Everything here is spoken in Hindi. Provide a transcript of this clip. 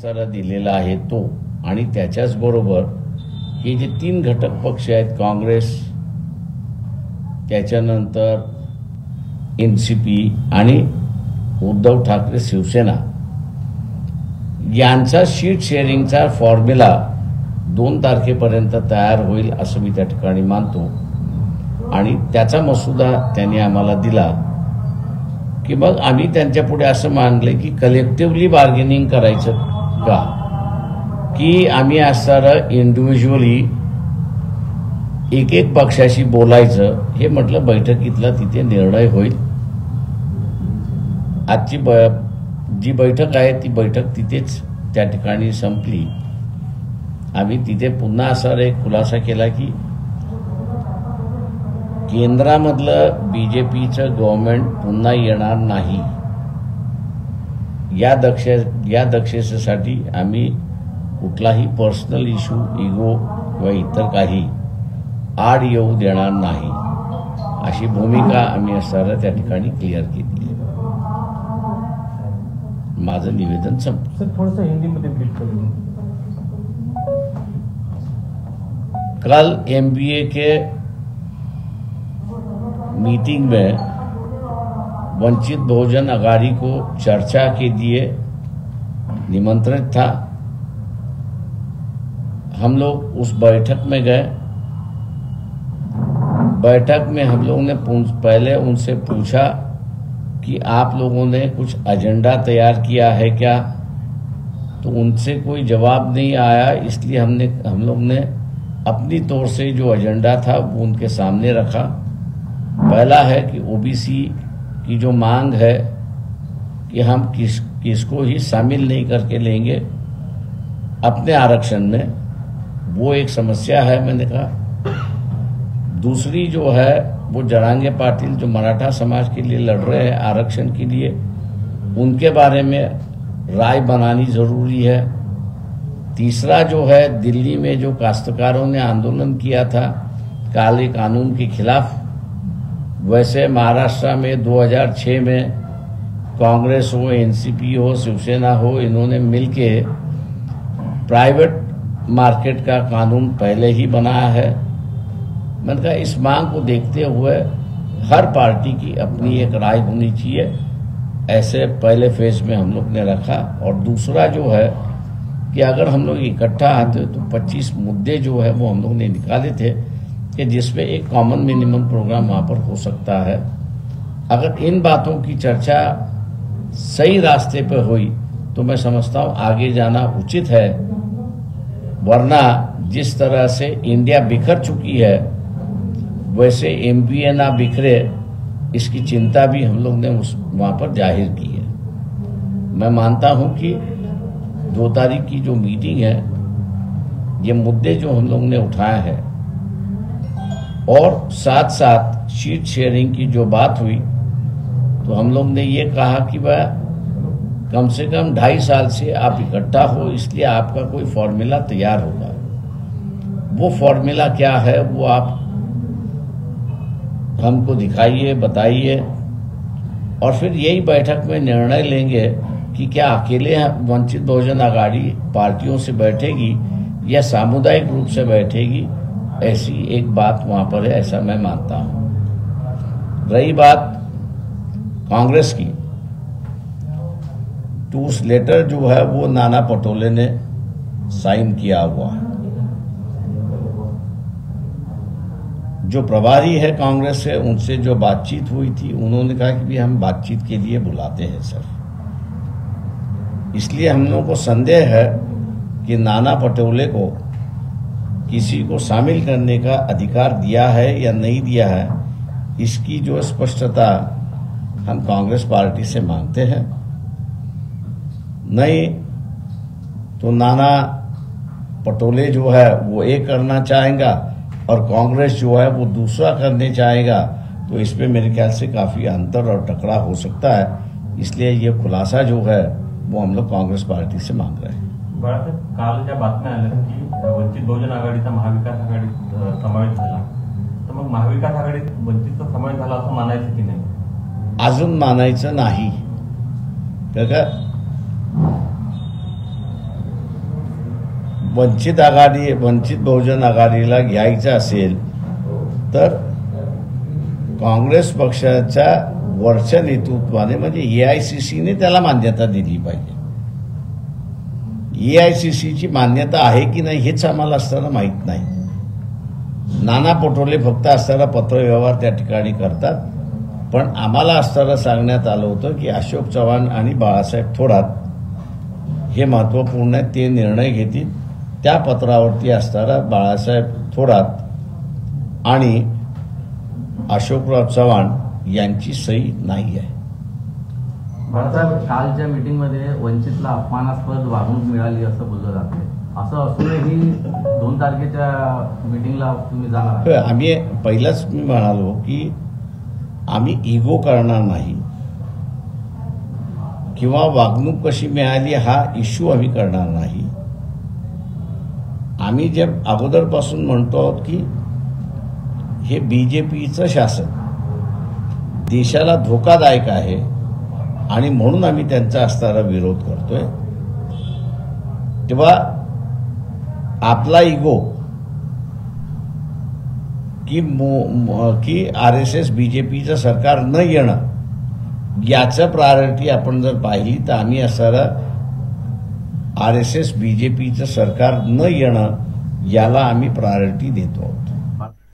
इशारा दिलेला आहे तो, आणि त्याच्याच बरोबर हे जे 3 घटक पक्ष आहेत, काँग्रेस, त्याच्यानंतर NCP आणि उद्धव ठाकरे शिवसेना, यांचा सीट शेअरिंगचा फॉर्म्युला 2 तारखेपर्यंत तयार होईल असं मी त्या ठिकाणी मानतो. आणि त्याचा मसुदा त्यांनी आम्हाला दिला की मग आम्ही त्यांच्या पुढे असं मानले की कलेक्टिव्हली बार्गेनिंग करायचं का, की आम्ही असणारं इंडिव्हिज्युअली एक एक पक्षाशी बोलायचं. हे म्हटलं बैठकीतला तिथे निर्णय होईल. आजची जी बैठक आहे ती बैठक तिथेच त्या ठिकाणी संपली. आम्ही तिथे पुन्हा असा एक खुलासा केला की केंद्रामधलं BJPचं गव्हर्नमेंट पुन्हा येणार नाही. या दक्षतेसाठी आम्ही कुठलाही पर्सनल इश्यू, इगो किंवा इतर काही आड येऊ देणार नाही, अशी भूमिका आम्ही असणारा त्या ठिकाणी क्लिअर केली. माझं निवेदन संपलं. सर थोड़ा सा हिंदी में ब्रीफ करिए. कल MBA के मीटिंग में वंचित बहुजन अघाड़ी को चर्चा के लिए निमंत्रित था. हम लोग उस बैठक में गए. बैठक में हम लोगों ने पहले उनसे पूछा कि आप लोगों ने कुछ एजेंडा तैयार किया है क्या, तो उनसे कोई जवाब नहीं आया. इसलिए हम लोग ने अपनी तौर से जो एजेंडा था वो उनके सामने रखा. पहला है कि OBC की जो मांग है कि हम किसको ही शामिल नहीं करके लेंगे अपने आरक्षण में, वो एक समस्या है, मैंने कहा. दूसरी जो है वो जरांगे पाटिल जो मराठा समाज के लिए लड़ रहे हैं आरक्षण के लिए, उनके बारे में राय बनानी जरूरी है. तीसरा जो है दिल्ली में जो काश्तकारों ने आंदोलन किया था काले कानून के खिलाफ, वैसे महाराष्ट्र में 2006 में कांग्रेस हो, NCP हो, शिवसेना हो, इन्होंने मिलके प्राइवेट मार्केट का कानून पहले ही बनाया है. मैंने कहा इस मांग को देखते हुए हर पार्टी की अपनी एक राय होनी चाहिए. ऐसे पहले फेज में हम लोग ने रखा. और दूसरा जो है कि अगर हम लोग इकट्ठा आते तो 25 मुद्दे जो है वो हम लोग ने निकाले थे कि जिसमें एक कॉमन मिनिमम प्रोग्राम वहाँ पर हो सकता है. अगर इन बातों की चर्चा सही रास्ते पर हुई तो मैं समझता हूँ आगे जाना उचित है. वरना जिस तरह से इंडिया बिखर चुकी है वैसे MBA ना बिखरे, इसकी चिंता भी हम लोग ने वहाँ पर जाहिर की है. मैं मानता हूँ कि 2 तारीख की जो मीटिंग है, ये मुद्दे जो हम लोग ने उठाए हैं और साथ साथ सीट शेयरिंग की जो बात हुई, तो हम लोग ने ये कहा कि वह कम से कम 2.5 साल से आप इकट्ठा हो, इसलिए आपका कोई फॉर्मूला तैयार होगा. वो फॉर्मूला क्या है वो आप हमको दिखाइए, बताइए, और फिर यही बैठक में निर्णय लेंगे कि क्या अकेले वंचित बहुजन अघाड़ी पार्टियों से बैठेगी या सामुदायिक रूप से बैठेगी. ऐसी एक बात वहां पर है, ऐसा मैं मानता हूं. रही बात कांग्रेस की, तो उस लेटर जो है वो नाना पटोले ने साइन किया हुआ है. जो प्रभारी है कांग्रेस से, उनसे जो बातचीत हुई थी, उन्होंने कहा कि भी हम बातचीत के लिए बुलाते हैं सर. इसलिए हम लोगों को संदेह है कि नाना पटोले को किसी को शामिल करने का अधिकार दिया है या नहीं दिया है, इसकी जो स्पष्टता हम कांग्रेस पार्टी से मांगते हैं. नहीं तो नाना पटोले जो है वो एक करना चाहेगा और कांग्रेस जो है वो दूसरा करने चाहेगा, तो इसमें मेरे ख्याल से काफी अंतर और टकराव हो सकता है. इसलिए ये खुलासा जो है वो हम लोग कांग्रेस पार्टी से मांग रहे हैं. बाळासाहेब, काल ज्या बातम्या आल्या की वंचित बहुजन आघाडीचा महाविकास आघाडीत समावेश झाला, तर मग महाविकास आघाडीत वंचितचा समावेश झाला असं मानायचं की नाही? अजून मानायचं नाही. वंचित बहुजन आघाडीला घ्यायचं असेल तर काँग्रेस पक्षाच्या वरच्या नेतृत्वाने म्हणजे एआयसीसीने त्याला मान्यता दिली पाहिजे. एआयसीसीची मान्यता आहे की नाही हेच आम्हाला असताना माहीत नाही. नाना पटोले फक्त असताना पत्रव्यवहार त्या ठिकाणी करतात. पण आम्हाला असताना सांगण्यात आलं होतं की अशोक चव्हाण आणि बाळासाहेब थोरात हे महत्त्वपूर्ण आहे, ते निर्णय घेतील. त्या पत्रावरती असताना बाळासाहेब थोरात आणि अशोकराव चव्हाण यांची सही नाही आहे. बाळासाहेब, कालच्या मीटिंगमध्ये वंचितला अपमानास्पद वागणूक मिळाली असं बोललं जाते. असं असूनही 2 तारखेच्या मीटिंगला तुम्ही जाणार? आम्ही पहिलाच मी म्हणालो की आम्ही इगो करणार नाही किंवा वागणूक कशी मिळाली हा इश्यू आम्ही करणार नाही. आम्ही जे अगोदरपासून म्हणतो आहोत की हे बीजेपीचं शासन देशाला धोकादायक आहे आणि म्हणून आम्ही त्यांचा असणारा विरोध करतोय. तेव्हा आपला इगो की RSS बीजेपीचं सरकार न येणं याचं प्रायोरिटी आपण जर पाहिली तर आम्ही असणारं RSS बीजेपीचं सरकार न येणं याला आम्ही प्रायोरिटी देतो आहोत.